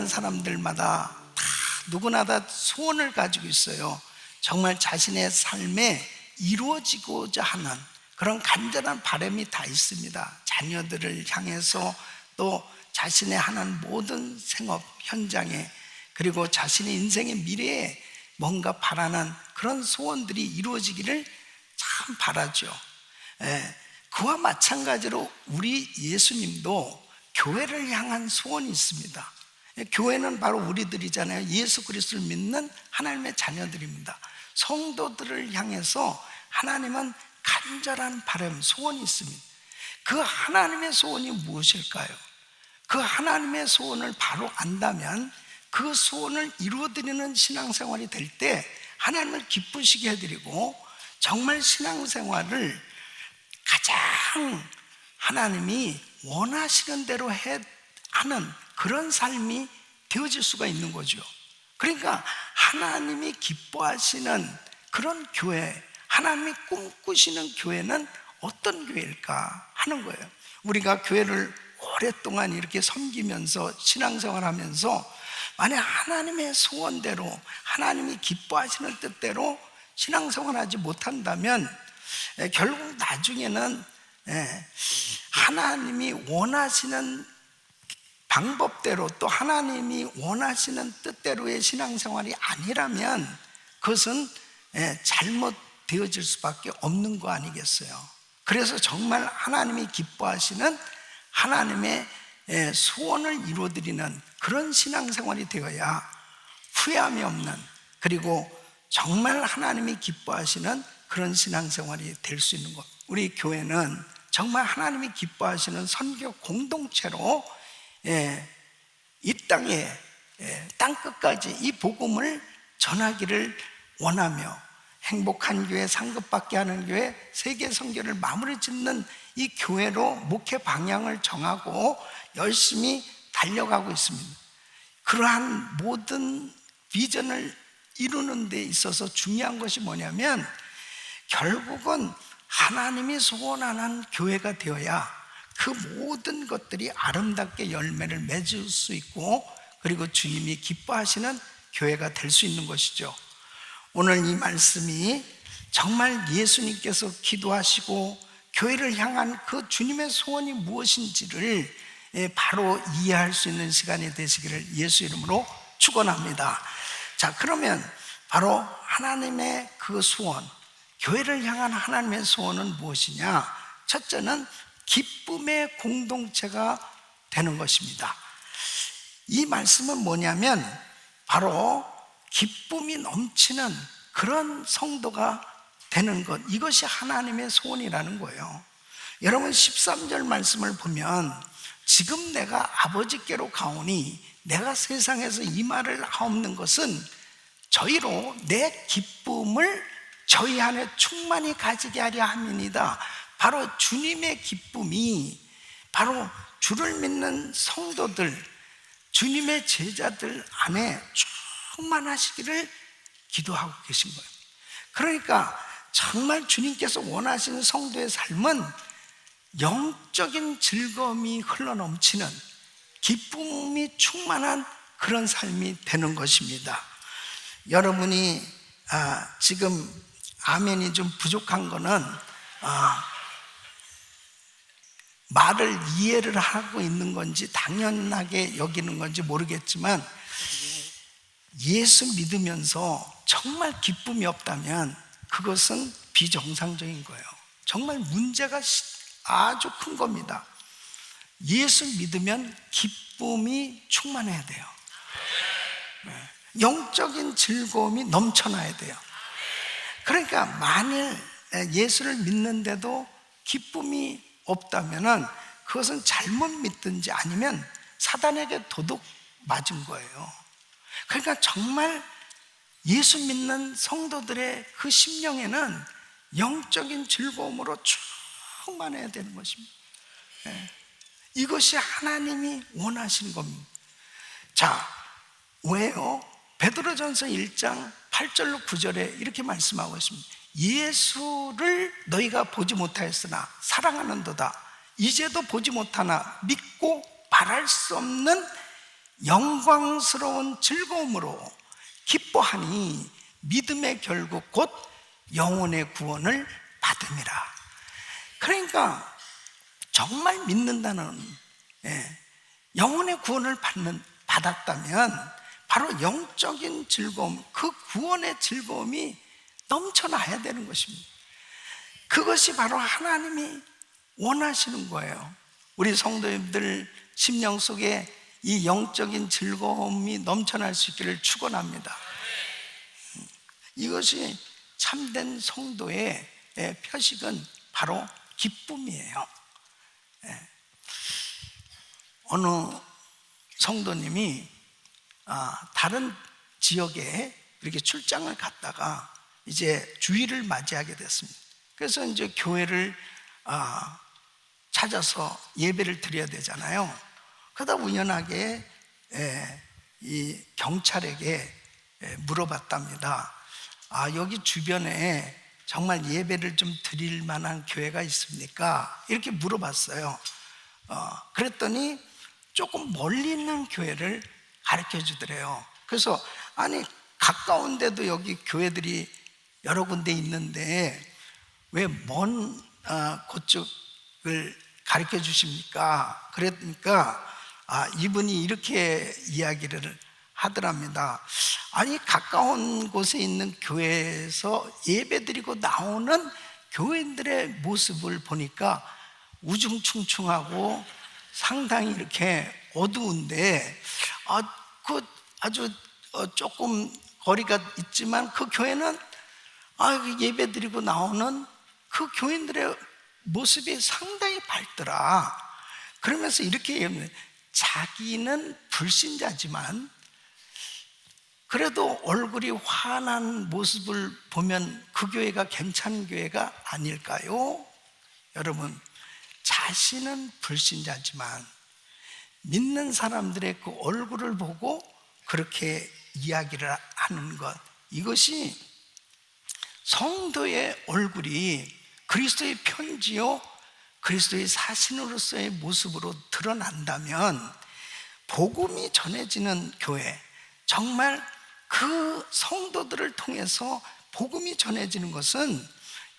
사는 사람들마다 다 누구나 다 소원을 가지고 있어요. 정말 자신의 삶에 이루어지고자 하는 그런 간절한 바람이 다 있습니다. 자녀들을 향해서, 또 자신의 하는 모든 생업 현장에, 그리고 자신의 인생의 미래에 뭔가 바라는 그런 소원들이 이루어지기를 참 바라죠. 그와 마찬가지로 우리 예수님도 교회를 향한 소원이 있습니다. 교회는 바로 우리들이잖아요. 예수 그리스도를 믿는 하나님의 자녀들입니다. 성도들을 향해서 하나님은 간절한 바람, 소원이 있습니다. 그 하나님의 소원이 무엇일까요? 그 하나님의 소원을 바로 안다면 그 소원을 이루어드리는 신앙생활이 될 때 하나님을 기쁘시게 해드리고, 정말 신앙생활을 가장 하나님이 원하시는 대로 하는 그런 삶이 되어질 수가 있는 거죠. 그러니까 하나님이 기뻐하시는 그런 교회, 하나님이 꿈꾸시는 교회는 어떤 교회일까 하는 거예요. 우리가 교회를 오랫동안 이렇게 섬기면서 신앙생활하면서 만약 하나님의 소원대로, 하나님이 기뻐하시는 뜻대로 신앙생활하지 못한다면 결국 나중에는 하나님이 원하시는 방법대로, 또 하나님이 원하시는 뜻대로의 신앙생활이 아니라면 그것은 잘못되어질 수밖에 없는 거 아니겠어요? 그래서 정말 하나님이 기뻐하시는 하나님의 소원을 이루어드리는 그런 신앙생활이 되어야 후회함이 없는, 그리고 정말 하나님이 기뻐하시는 그런 신앙생활이 될 수 있는 것. 우리 교회는 정말 하나님이 기뻐하시는 선교 공동체로 이 땅에 땅끝까지 이 복음을 전하기를 원하며, 행복한 교회, 상급받게 하는 교회, 세계 선교를 마무리 짓는 이 교회로 목회 방향을 정하고 열심히 달려가고 있습니다. 그러한 모든 비전을 이루는 데 있어서 중요한 것이 뭐냐면, 결국은 하나님이 소원하는 교회가 되어야 그 모든 것들이 아름답게 열매를 맺을 수 있고, 그리고 주님이 기뻐하시는 교회가 될 수 있는 것이죠. 오늘 이 말씀이 정말 예수님께서 기도하시고 교회를 향한 그 주님의 소원이 무엇인지를 바로 이해할 수 있는 시간이 되시기를 예수 이름으로 축원합니다. 자, 그러면 바로 하나님의 그 소원, 교회를 향한 하나님의 소원은 무엇이냐? 첫째는 기쁨의 공동체가 되는 것입니다. 이 말씀은 뭐냐면 바로 기쁨이 넘치는 그런 성도가 되는 것, 이것이 하나님의 소원이라는 거예요. 여러분 13절 말씀을 보면, 지금 내가 아버지께로 가오니 내가 세상에서 이 말을 하옵는 것은 저희로 내 기쁨을 저희 안에 충만히 가지게 하려 함이니이다. 바로 주님의 기쁨이 바로 주를 믿는 성도들, 주님의 제자들 안에 충만하시기를 기도하고 계신 거예요. 그러니까 정말 주님께서 원하시는 성도의 삶은 영적인 즐거움이 흘러넘치는, 기쁨이 충만한 그런 삶이 되는 것입니다. 여러분이 지금 아멘이 좀 부족한 거는 말을 이해를 하고 있는 건지 당연하게 여기는 건지 모르겠지만, 예수 믿으면서 정말 기쁨이 없다면 그것은 비정상적인 거예요. 정말 문제가 아주 큰 겁니다. 예수 믿으면 기쁨이 충만해야 돼요. 영적인 즐거움이 넘쳐나야 돼요. 그러니까 만일 예수를 믿는데도 기쁨이 없다면 그것은 잘못 믿든지 아니면 사단에게 도둑 맞은 거예요. 그러니까 정말 예수 믿는 성도들의 그 심령에는 영적인 즐거움으로 충만해야 되는 것입니다. 이것이 하나님이 원하시는 겁니다. 자, 왜요? 베드로전서 1장 8절로 9절에 이렇게 말씀하고 있습니다. 예수를 너희가 보지 못하였으나 사랑하는도다. 이제도 보지 못하나 믿고 말할 수 없는 영광스러운 즐거움으로 기뻐하니 믿음의 결국 곧 영혼의 구원을 받음이라. 그러니까 정말 믿는다는, 영혼의 구원을 받았다면 바로 영적인 즐거움, 그 구원의 즐거움이 넘쳐나야 되는 것입니다. 그것이 바로 하나님이 원하시는 거예요. 우리 성도님들 심령 속에 이 영적인 즐거움이 넘쳐날 수 있기를 축원합니다. 이것이 참된 성도의 표식은 바로 기쁨이에요. 어느 성도님이 다른 지역에 이렇게 출장을 갔다가 이제 주일을 맞이하게 됐습니다. 그래서 이제 교회를 찾아서 예배를 드려야 되잖아요. 그러다 우연하게 이 경찰에게 물어봤답니다. 여기 주변에 정말 예배를 좀 드릴 만한 교회가 있습니까? 이렇게 물어봤어요. 그랬더니 조금 멀리 있는 교회를 가르쳐 주더래요. 그래서 아니 가까운데도 여기 교회들이 여러 군데 있는데 왜 먼 그쪽을 가르쳐 주십니까? 그러니까 이분이 이렇게 이야기를 하더랍니다. 아니 가까운 곳에 있는 교회에서 예배드리고 나오는 교인들의 모습을 보니까 우중충충하고 상당히 이렇게 어두운데 아주 조금 거리가 있지만 그 교회는 예배드리고 나오는 그 교인들의 모습이 상당히 밝더라. 그러면서 이렇게 얘기합니다. 자기는 불신자지만 그래도 얼굴이 환한 모습을 보면 그 교회가 괜찮은 교회가 아닐까요? 여러분, 자신은 불신자지만 믿는 사람들의 그 얼굴을 보고 그렇게 이야기를 하는 것, 이것이 성도의 얼굴이 그리스도의 편지요 그리스도의 사신으로서의 모습으로 드러난다면 복음이 전해지는 교회, 정말 그 성도들을 통해서 복음이 전해지는 것은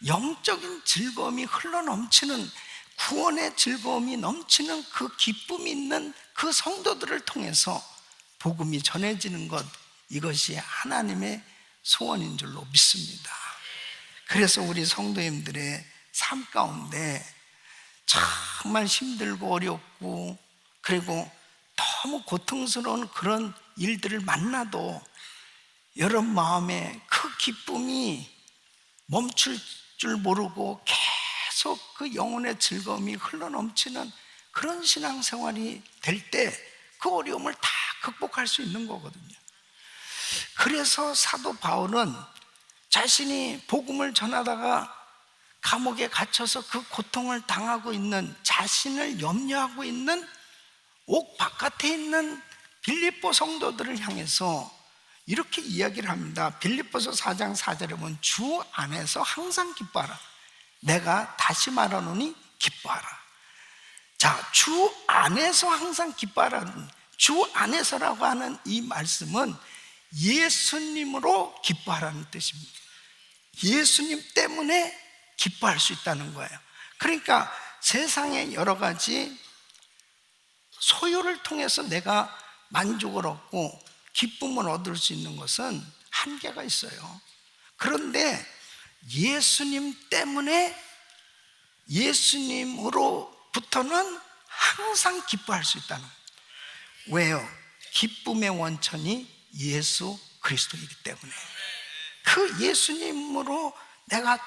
영적인 즐거움이 흘러넘치는, 구원의 즐거움이 넘치는 그 기쁨이 있는 그 성도들을 통해서 복음이 전해지는 것, 이것이 하나님의 소원인 줄로 믿습니다. 그래서 우리 성도님들의 삶 가운데 정말 힘들고 어렵고 그리고 너무 고통스러운 그런 일들을 만나도 여러분 마음에 그 기쁨이 멈출 줄 모르고 계속 그 영혼의 즐거움이 흘러넘치는 그런 신앙생활이 될 때 그 어려움을 다 극복할 수 있는 거거든요. 그래서 사도 바울은 자신이 복음을 전하다가 감옥에 갇혀서 그 고통을 당하고 있는, 자신을 염려하고 있는 옥 바깥에 있는 빌립보 성도들을 향해서 이렇게 이야기를 합니다. 빌립보서 4장 4절에 보면 주 안에서 항상 기뻐하라. 내가 다시 말하노니 기뻐하라. 자, 주 안에서 항상 기뻐하라. 주 안에서라고 하는 이 말씀은 예수님으로 기뻐하라는 뜻입니다. 예수님 때문에 기뻐할 수 있다는 거예요. 그러니까 세상의 여러 가지 소유를 통해서 내가 만족을 얻고 기쁨을 얻을 수 있는 것은 한계가 있어요. 그런데 예수님 때문에, 예수님으로부터는 항상 기뻐할 수 있다는 거예요. 왜요? 기쁨의 원천이 예수 그리스도이기 때문에. 그 예수님으로 내가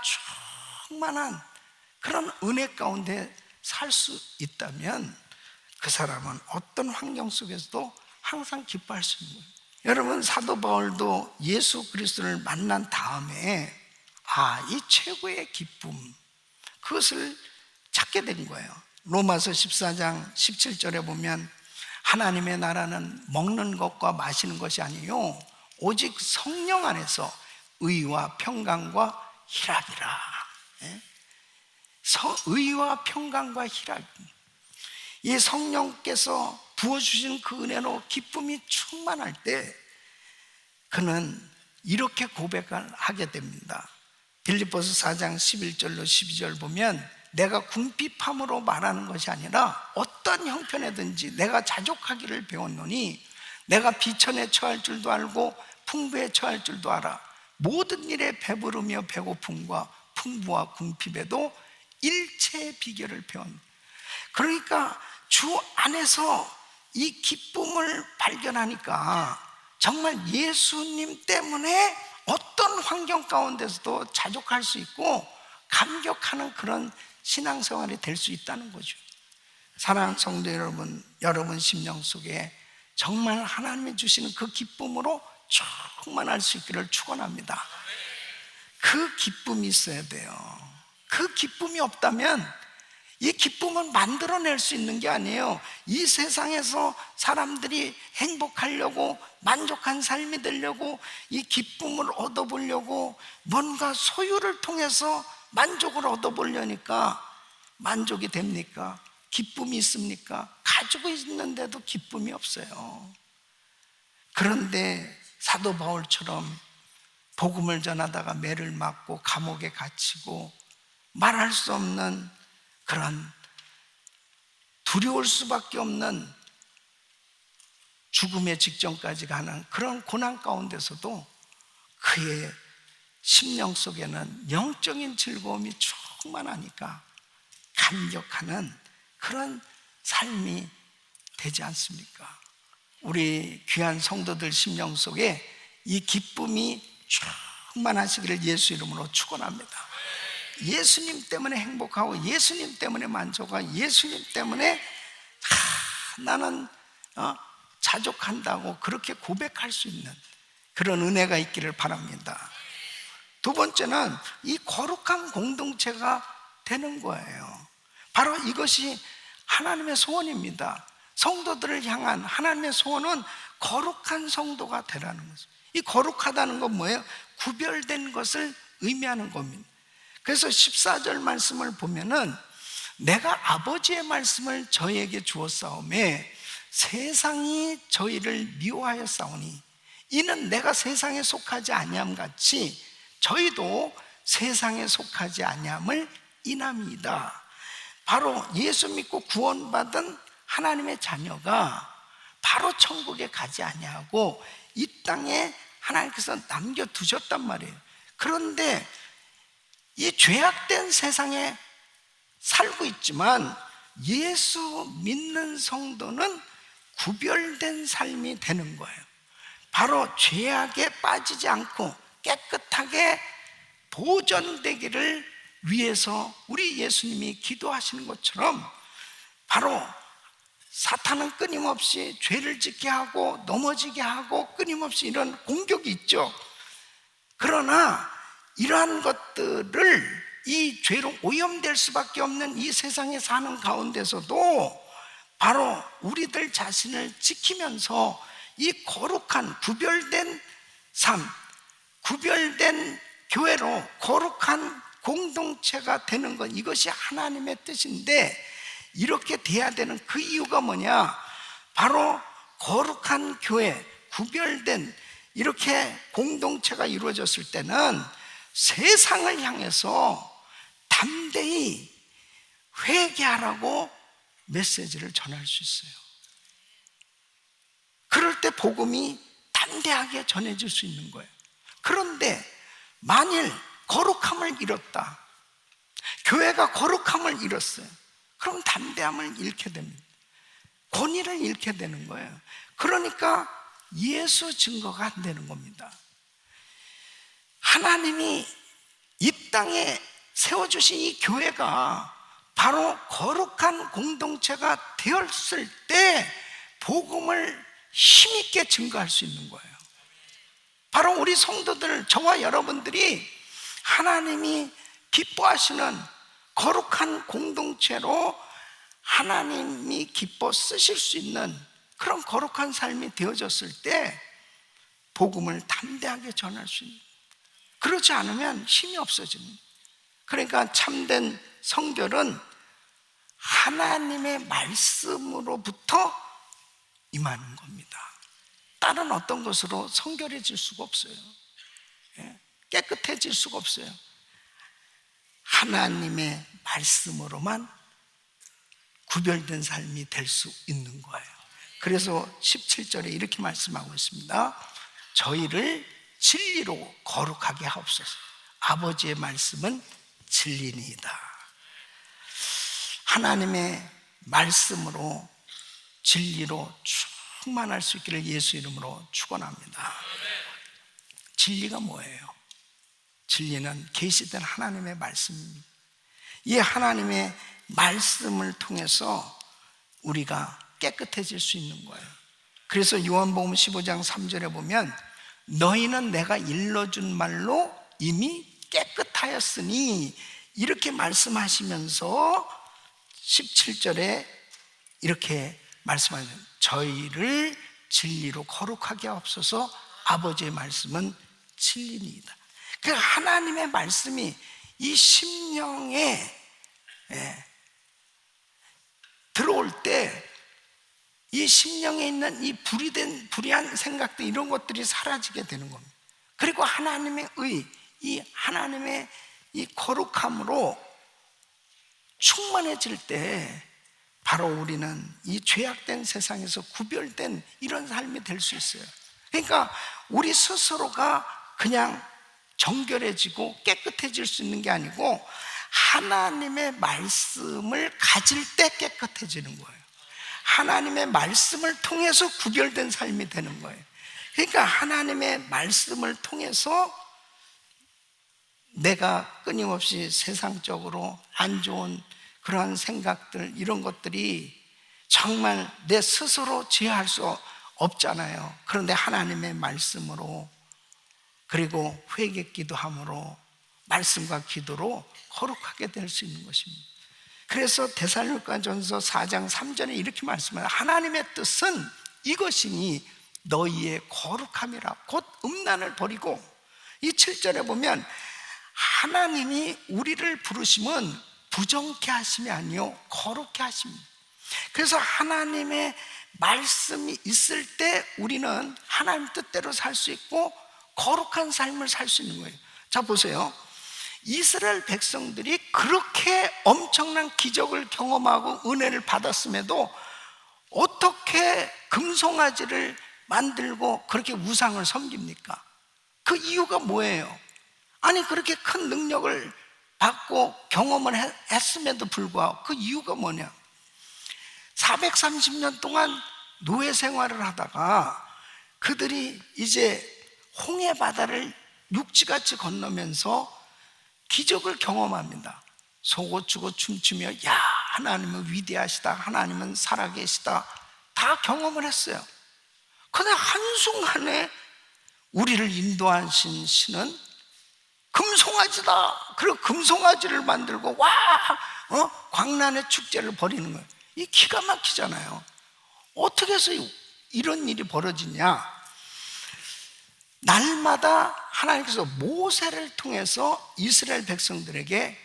충만한 그런 은혜 가운데 살 수 있다면 그 사람은 어떤 환경 속에서도 항상 기뻐할 수 있는 거예요. 여러분, 사도 바울도 예수 그리스도를 만난 다음에 이 최고의 기쁨, 그것을 찾게 된 거예요. 로마서 14장 17절에 보면 하나님의 나라는 먹는 것과 마시는 것이 아니요 오직 성령 안에서 의와 평강과 희락이라. 의와 평강과 희락. 이 성령께서 부어주신 그 은혜로 기쁨이 충만할 때 그는 이렇게 고백을 하게 됩니다. 빌립보서 4장 11절로 12절 보면 내가 궁핍함으로 말하는 것이 아니라 어떤 형편에든지 내가 자족하기를 배웠노니 내가 비천에 처할 줄도 알고 풍부에 처할 줄도 알아. 모든 일에 배부르며 배고픔과 풍부와 궁핍에도 일체의 비결을 배웠노니. 그러니까 주 안에서 이 기쁨을 발견하니까 정말 예수님 때문에 어떤 환경 가운데서도 자족할 수 있고 감격하는 그런 신앙생활이 될 수 있다는 거죠. 사랑하는 성도 여러분, 여러분 심령 속에 정말 하나님이 주시는 그 기쁨으로 충만할 수 있기를 축원합니다. 그 기쁨이 있어야 돼요. 그 기쁨이 없다면 이 기쁨은 만들어낼 수 있는 게 아니에요. 이 세상에서 사람들이 행복하려고, 만족한 삶이 되려고, 이 기쁨을 얻어보려고 뭔가 소유를 통해서 만족을 얻어보려니까 만족이 됩니까? 기쁨이 있습니까? 가지고 있는데도 기쁨이 없어요. 그런데 사도 바울처럼 복음을 전하다가 매를 맞고 감옥에 갇히고 말할 수 없는 그런 두려울 수밖에 없는 죽음의 직전까지 가는 그런 고난 가운데서도 그의 심령 속에는 영적인 즐거움이 충만하니까 감격하는 그런 삶이 되지 않습니까? 우리 귀한 성도들 심령 속에 이 기쁨이 충만하시기를 예수 이름으로 축원합니다. 예수님 때문에 행복하고 예수님 때문에 만족하고 예수님 때문에 나는 자족한다고 그렇게 고백할 수 있는 그런 은혜가 있기를 바랍니다. 두 번째는 이 거룩한 공동체가 되는 거예요. 바로 이것이 하나님의 소원입니다. 성도들을 향한 하나님의 소원은 거룩한 성도가 되라는 것입니다. 이 거룩하다는 건 뭐예요? 구별된 것을 의미하는 겁니다. 그래서 14절 말씀을 보면은 내가 아버지의 말씀을 저희에게 주었사오매 세상이 저희를 미워하였사오니 이는 내가 세상에 속하지 아니함 같이 저희도 세상에 속하지 아니함을 인함이다. 바로 예수 믿고 구원받은 하나님의 자녀가 바로 천국에 가지 아니하고 이 땅에 하나님께서 남겨두셨단 말이에요. 그런데 이 죄악된 세상에 살고 있지만 예수 믿는 성도는 구별된 삶이 되는 거예요. 바로 죄악에 빠지지 않고 깨끗하게 보존되기를 위해서 우리 예수님이 기도하시는 것처럼 바로 사탄은 끊임없이 죄를 짓게 하고 넘어지게 하고 끊임없이 이런 공격이 있죠. 그러나 이러한 것들을 이 죄로 오염될 수밖에 없는 이 세상에 사는 가운데서도 바로 우리들 자신을 지키면서 이 거룩한 구별된 삶, 구별된 교회로 거룩한 공동체가 되는 것, 이것이 하나님의 뜻인데 이렇게 돼야 되는 그 이유가 뭐냐? 바로 거룩한 교회, 구별된 이렇게 공동체가 이루어졌을 때는 세상을 향해서 담대히 회개하라고 메시지를 전할 수 있어요. 그럴 때 복음이 담대하게 전해질 수 있는 거예요. 그런데 만일 거룩함을 잃었다, 교회가 거룩함을 잃었어요. 그럼 담대함을 잃게 됩니다. 권위를 잃게 되는 거예요. 그러니까 예수 증거가 안 되는 겁니다. 하나님이 이 땅에 세워주신 이 교회가 바로 거룩한 공동체가 되었을 때 복음을 힘있게 증거할 수 있는 거예요. 바로 우리 성도들, 저와 여러분들이 하나님이 기뻐하시는 거룩한 공동체로 하나님이 기뻐 쓰실 수 있는 그런 거룩한 삶이 되어졌을 때 복음을 담대하게 전할 수 있는, 그렇지 않으면 힘이 없어집니다. 그러니까 참된 성결은 하나님의 말씀으로부터 임하는 겁니다. 다른 어떤 것으로 성결해질 수가 없어요. 깨끗해질 수가 없어요. 하나님의 말씀으로만 구별된 삶이 될 수 있는 거예요. 그래서 17절에 이렇게 말씀하고 있습니다. 저희를 진리로 거룩하게 하옵소서. 아버지의 말씀은 진리니이다. 하나님의 말씀으로 진리로 충만할 수 있기를 예수 이름으로 축원합니다. 진리가 뭐예요? 진리는 계시된 하나님의 말씀입니다. 이 하나님의 말씀을 통해서 우리가 깨끗해질 수 있는 거예요. 그래서 요한복음 15장 3절에 보면 너희는 내가 일러준 말로 이미 깨끗하였으니 이렇게 말씀하시면서 17절에 이렇게 말씀하시는 저희를 진리로 거룩하게 하옵소서. 아버지의 말씀은 진리니이다. 그 하나님의 말씀이 이 심령에 들어올 때 이 심령에 있는 이 불의한 생각들 이런 것들이 사라지게 되는 겁니다. 그리고 하나님의 이 하나님의 이 거룩함으로 충만해질 때 바로 우리는 이 죄악된 세상에서 구별된 이런 삶이 될 수 있어요. 그러니까 우리 스스로가 그냥 정결해지고 깨끗해질 수 있는 게 아니고 하나님의 말씀을 가질 때 깨끗해지는 거예요. 하나님의 말씀을 통해서 구별된 삶이 되는 거예요. 그러니까 하나님의 말씀을 통해서 내가 끊임없이 세상적으로 안 좋은 그러한 생각들 이런 것들이 정말 내 스스로 제어할 수 없잖아요. 그런데 하나님의 말씀으로 그리고 회개 기도함으로 말씀과 기도로 거룩하게 될 수 있는 것입니다. 그래서 데살로니가전서 4장 3절에 이렇게 말씀해요. 하나님의 뜻은 이것이니 너희의 거룩함이라. 곧 음란을 버리고 이 7절에 보면 하나님이 우리를 부르심은 부정케 하심이 아니요 거룩케 하십니다. 그래서 하나님의 말씀이 있을 때 우리는 하나님 뜻대로 살 수 있고 거룩한 삶을 살 수 있는 거예요. 자 보세요. 이스라엘 백성들이 그렇게 엄청난 기적을 경험하고 은혜를 받았음에도 어떻게 금송아지를 만들고 그렇게 우상을 섬깁니까? 그 이유가 뭐예요? 아니 그렇게 큰 능력을 받고 경험을 했음에도 불구하고 그 이유가 뭐냐? 430년 동안 노예 생활을 하다가 그들이 이제 홍해 바다를 육지같이 건너면서 기적을 경험합니다. 소고치고 춤추며 야 하나님은 위대하시다, 하나님은 살아계시다 다 경험을 했어요. 그런데 한순간에 우리를 인도하신 신은 금송아지다. 그리고 금송아지를 만들고 광란의 축제를 벌이는 거예요. 이 기가 막히잖아요. 어떻게 해서 이런 일이 벌어지냐? 날마다 하나님께서 모세를 통해서 이스라엘 백성들에게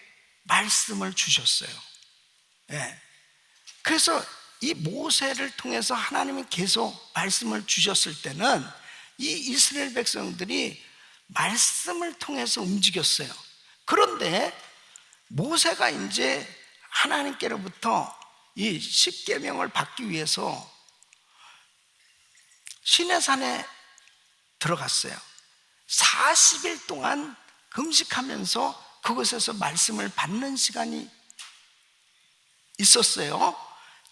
말씀을 주셨어요. 그래서 이 모세를 통해서 하나님이 계속 말씀을 주셨을 때는 이 이스라엘 백성들이 말씀을 통해서 움직였어요. 그런데 모세가 이제 하나님께로부터 이 십계명을 받기 위해서 시내산에 들어갔어요. 40일 동안 금식하면서 그곳에서 말씀을 받는 시간이 있었어요.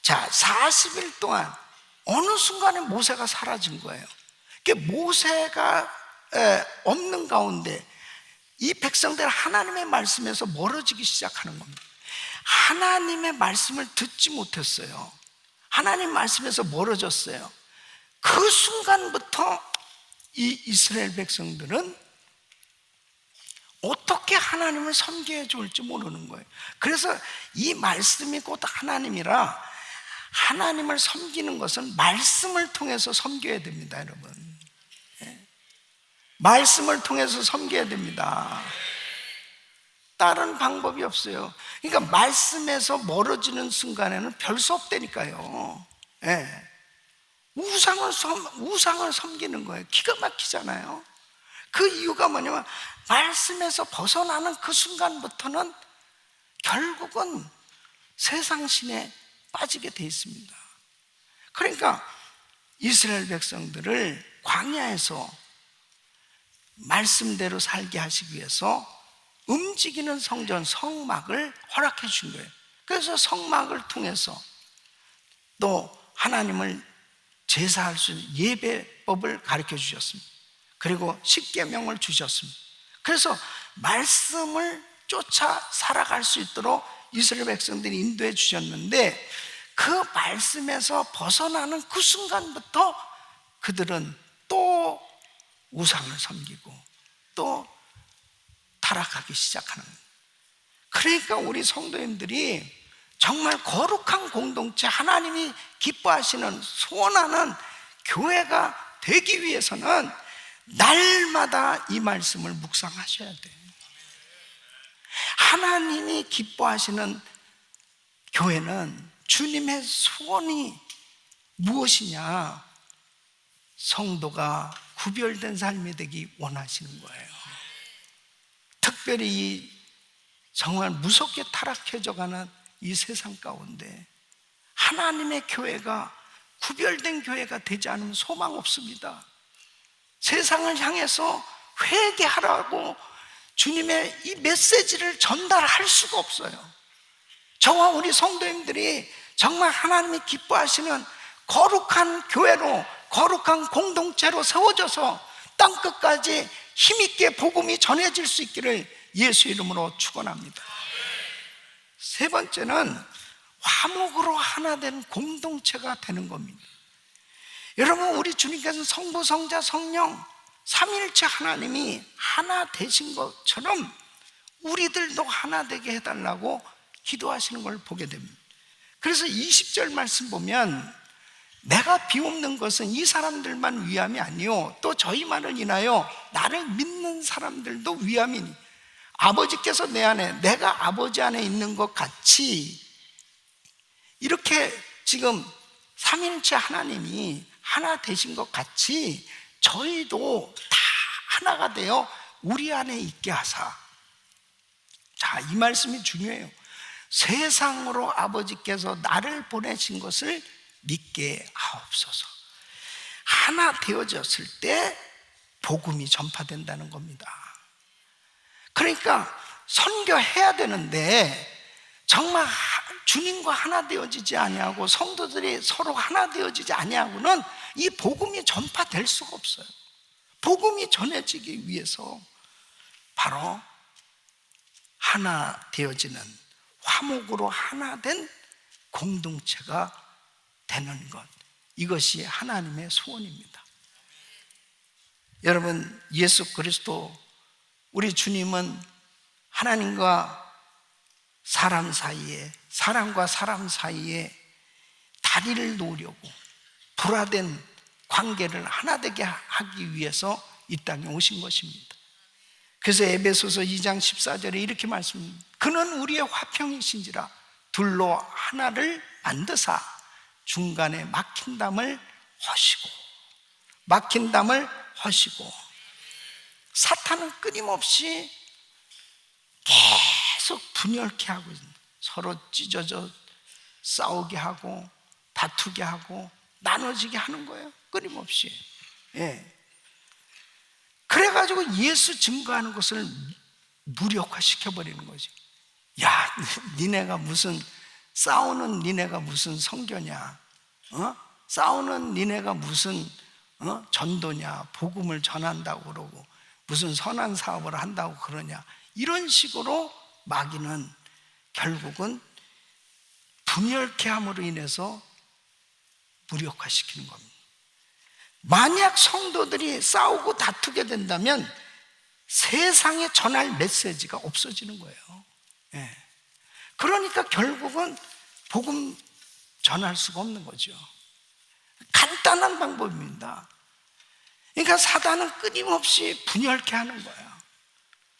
자, 40일 동안 어느 순간에 모세가 사라진 거예요. 모세가 없는 가운데 이 백성들 하나님의 말씀에서 멀어지기 시작하는 겁니다. 하나님의 말씀을 듣지 못했어요. 하나님 말씀에서 멀어졌어요. 그 순간부터 이 이스라엘 백성들은 어떻게 하나님을 섬겨야 좋을지 모르는 거예요. 그래서 이 말씀이 곧 하나님이라 하나님을 섬기는 것은 말씀을 통해서 섬겨야 됩니다, 여러분. 말씀을 통해서 섬겨야 됩니다. 다른 방법이 없어요. 그러니까 말씀에서 멀어지는 순간에는 별 수 없다니까요. 우상을 섬기는 거예요. 기가 막히잖아요. 그 이유가 뭐냐면 말씀에서 벗어나는 그 순간부터는 결국은 세상 신에 빠지게 돼 있습니다. 그러니까 이스라엘 백성들을 광야에서 말씀대로 살게 하시기 위해서 움직이는 성전, 성막을 허락해 준 거예요. 그래서 성막을 통해서 또 하나님을 제사할 수 있는 예배법을 가르쳐 주셨습니다. 그리고 십계명을 주셨습니다. 그래서 말씀을 쫓아 살아갈 수 있도록 이스라엘 백성들이 인도해 주셨는데, 그 말씀에서 벗어나는 그 순간부터 그들은 또 우상을 섬기고 또 타락하기 시작하는 거예요. 그러니까 우리 성도님들이 정말 거룩한 공동체, 하나님이 기뻐하시는, 소원하는 교회가 되기 위해서는 날마다 이 말씀을 묵상하셔야 돼요. 하나님이 기뻐하시는 교회는 주님의 소원이 무엇이냐? 성도가 구별된 삶이 되기 원하시는 거예요. 특별히 정말 무섭게 타락해져가는 이 세상 가운데 하나님의 교회가 구별된 교회가 되지 않으면 소망 없습니다. 세상을 향해서 회개하라고 주님의 이 메시지를 전달할 수가 없어요. 저와 우리 성도님들이 정말 하나님이 기뻐하시는 거룩한 교회로, 거룩한 공동체로 세워져서 땅끝까지 힘있게 복음이 전해질 수 있기를 예수 이름으로 축원합니다. 세 번째는 화목으로 하나 된 공동체가 되는 겁니다. 여러분, 우리 주님께서는 성부, 성자, 성령 삼위일체 하나님이 하나 되신 것처럼 우리들도 하나 되게 해달라고 기도하시는 걸 보게 됩니다. 그래서 20절 말씀 보면 내가 비옵는 것은 이 사람들만 위함이 아니요 또 저희만을 인하여 나를 믿는 사람들도 위함이니 아버지께서 내 안에, 내가 아버지 안에 있는 것 같이, 이렇게 지금 삼위일체 하나님이 하나 되신 것 같이 저희도 다 하나가 되어 우리 안에 있게 하사. 자, 이 말씀이 중요해요. 세상으로 아버지께서 나를 보내신 것을 믿게 하옵소서. 하나 되어졌을 때 복음이 전파된다는 겁니다. 그러니까 선교해야 되는데 정말 주님과 하나 되어지지 아니하고 성도들이 서로 하나 되어지지 아니하고는 이 복음이 전파될 수가 없어요. 복음이 전해지기 위해서 바로 하나 되어지는, 화목으로 하나 된 공동체가 되는 것, 이것이 하나님의 소원입니다. 여러분, 예수 그리스도 우리 주님은 하나님과 사람 사이에, 사람과 사람 사이에 다리를 놓으려고 불화된 관계를 하나 되게 하기 위해서 이 땅에 오신 것입니다. 그래서 에베소서 2장 14절에 이렇게 말씀합니다. 그는 우리의 화평이신지라 둘로 하나를 만드사 중간에 막힌 담을 허시고 사탄은 끊임없이 계속 분열케 하고 서로 찢어져 싸우게 하고 다투게 하고 나눠지게 하는 거예요. 끊임없이. 예. 그래가지고 예수 증거하는 것을 무력화시켜버리는 거지. 야, 니네가 무슨 싸우는 니네가 무슨 선교냐? 싸우는 니네가 무슨 전도냐? 복음을 전한다고 그러고 무슨 선한 사업을 한다고 그러냐? 이런 식으로 마귀는 결국은 분열케 함으로 인해서 무력화시키는 겁니다. 만약 성도들이 싸우고 다투게 된다면 세상에 전할 메시지가 없어지는 거예요. 예. 그러니까 결국은 복음 전할 수가 없는 거죠. 간단한 방법입니다. 그러니까 사단은 끊임없이 분열케 하는 거예요.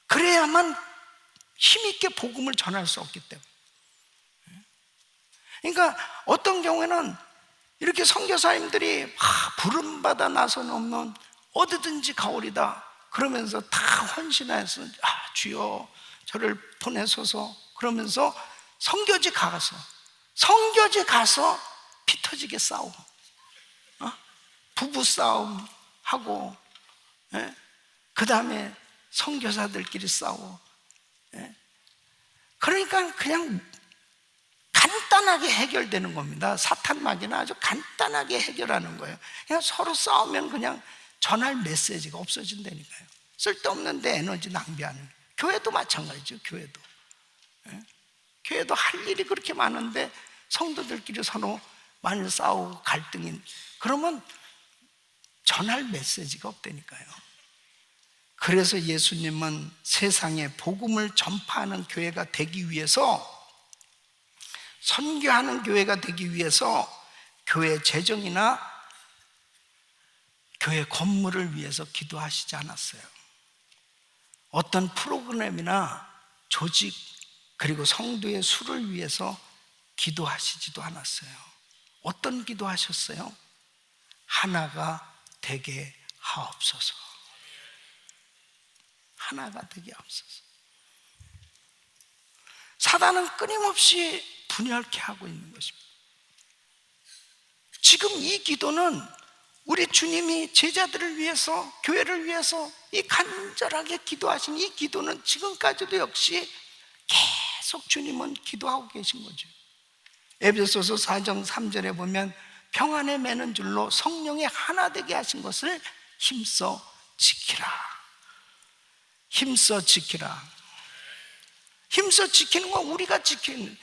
그래야만 힘있게 복음을 전할 수 없기 때문에. 그러니까 어떤 경우에는 이렇게 선교사님들이 부름받아 나서놓으면 어디든지 가오리다 그러면서 다 헌신해서 주여 저를 보내소서 그러면서 선교지 가서 피 터지게 싸우고 부부 싸움 하고, 그 다음에 선교사들끼리 싸우고, 그러니까 그냥 간단하게 해결되는 겁니다. 사탄마귀는 아주 간단하게 해결하는 거예요. 그냥 서로 싸우면 그냥 전할 메시지가 없어진다니까요. 쓸데없는데 에너지 낭비하는. 교회도 마찬가지죠. 교회도 할 일이 그렇게 많은데 성도들끼리 서로 많이 싸우고 갈등이, 그러면 전할 메시지가 없다니까요. 그래서 예수님은 세상에 복음을 전파하는 교회가 되기 위해서, 선교하는 교회가 되기 위해서 교회 재정이나 교회 건물을 위해서 기도하시지 않았어요. 어떤 프로그램이나 조직 그리고 성도의 수를 위해서 기도하시지도 않았어요. 어떤 기도하셨어요? 하나가 되게 하옵소서. 하나가 되게 하옵소서. 사단은 끊임없이 분열케 하고 있는 것입니다. 지금 이 기도는 우리 주님이 제자들을 위해서, 교회를 위해서 이 간절하게 기도하신 이 기도는 지금까지도 역시 계속 주님은 기도하고 계신 거죠. 에베소서 4장 3절에 보면 평안에 매는 줄로 성령의 하나 되게 하신 것을 힘써 지키라. 힘써 지키라. 힘써 지키는 건 우리가 지키는,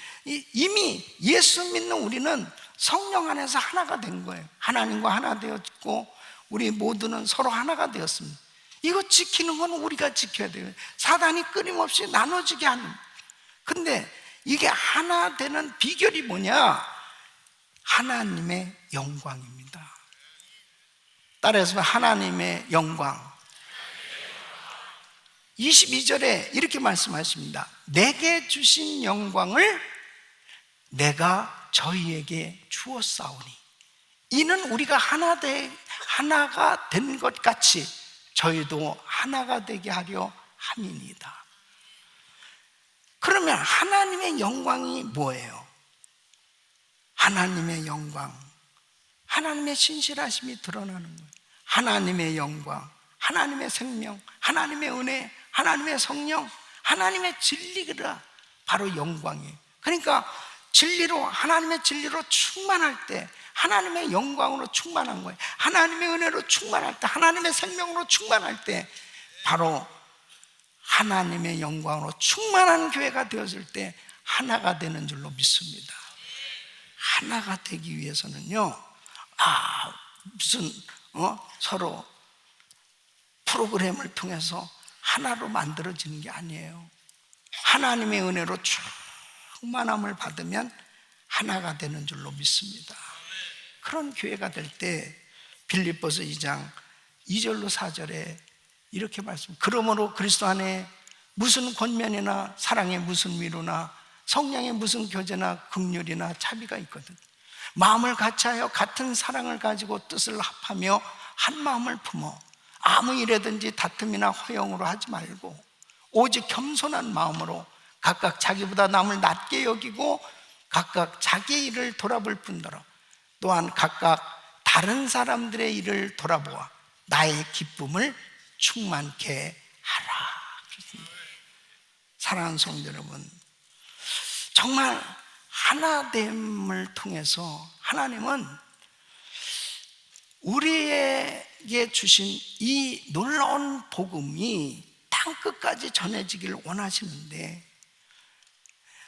이미 예수 믿는 우리는 성령 안에서 하나가 된 거예요. 하나님과 하나 되었고 우리 모두는 서로 하나가 되었습니다. 이거 지키는 건 우리가 지켜야 돼요. 사단이 끊임없이 나눠지게 하는. 근데 이게 하나 되는 비결이 뭐냐? 하나님의 영광입니다. 따라서 하나님의 영광. 22절에 이렇게 말씀하십니다. 내게 주신 영광을 내가 저희에게 주었사오니 이는 우리가 하나가 된 것 같이 저희도 하나가 되게 하려 함이니이다. 그러면 하나님의 영광이 뭐예요? 하나님의 영광, 하나님의 신실하심이 드러나는 거예요. 하나님의 영광, 하나님의 생명, 하나님의 은혜, 하나님의 성령, 하나님의 진리가 바로 영광이에요. 그러니까 진리로, 하나님의 진리로 충만할 때 하나님의 영광으로 충만한 거예요. 하나님의 은혜로 충만할 때, 하나님의 생명으로 충만할 때 바로 하나님의 영광으로 충만한 교회가 되었을 때 하나가 되는 줄로 믿습니다. 하나가 되기 위해서는요, 무슨 서로 프로그램을 통해서 하나로 만들어지는 게 아니에요. 하나님의 은혜로 충만함을 받으면 하나가 되는 줄로 믿습니다. 그런 교회가 될 때 빌립보서 2장 2절로 4절에 이렇게 그러므로 그리스도 안에 무슨 권면이나 사랑의 무슨 위로나 성령의 무슨 교제나 긍휼이나 자비가 있거든. 마음을 같이하여 같은 사랑을 가지고 뜻을 합하며 한 마음을 품어 아무 일에든지 다툼이나 허용으로 하지 말고 오직 겸손한 마음으로 각각 자기보다 남을 낮게 여기고 각각 자기의 일을 돌아볼 뿐더러 또한 각각 다른 사람들의 일을 돌아보아 나의 기쁨을 충만케 하라. 사랑하는 성도 여러분, 정말 하나됨을 통해서 하나님은 우리에게 주신 이 놀라운 복음이 땅끝까지 전해지기를 원하시는데,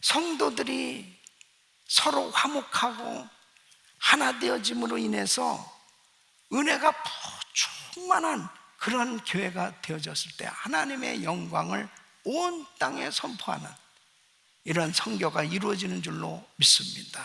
성도들이 서로 화목하고 하나 되어짐으로 인해서 은혜가 충만한 그런 교회가 되어졌을 때 하나님의 영광을 온 땅에 선포하는 이런 선교가 이루어지는 줄로 믿습니다.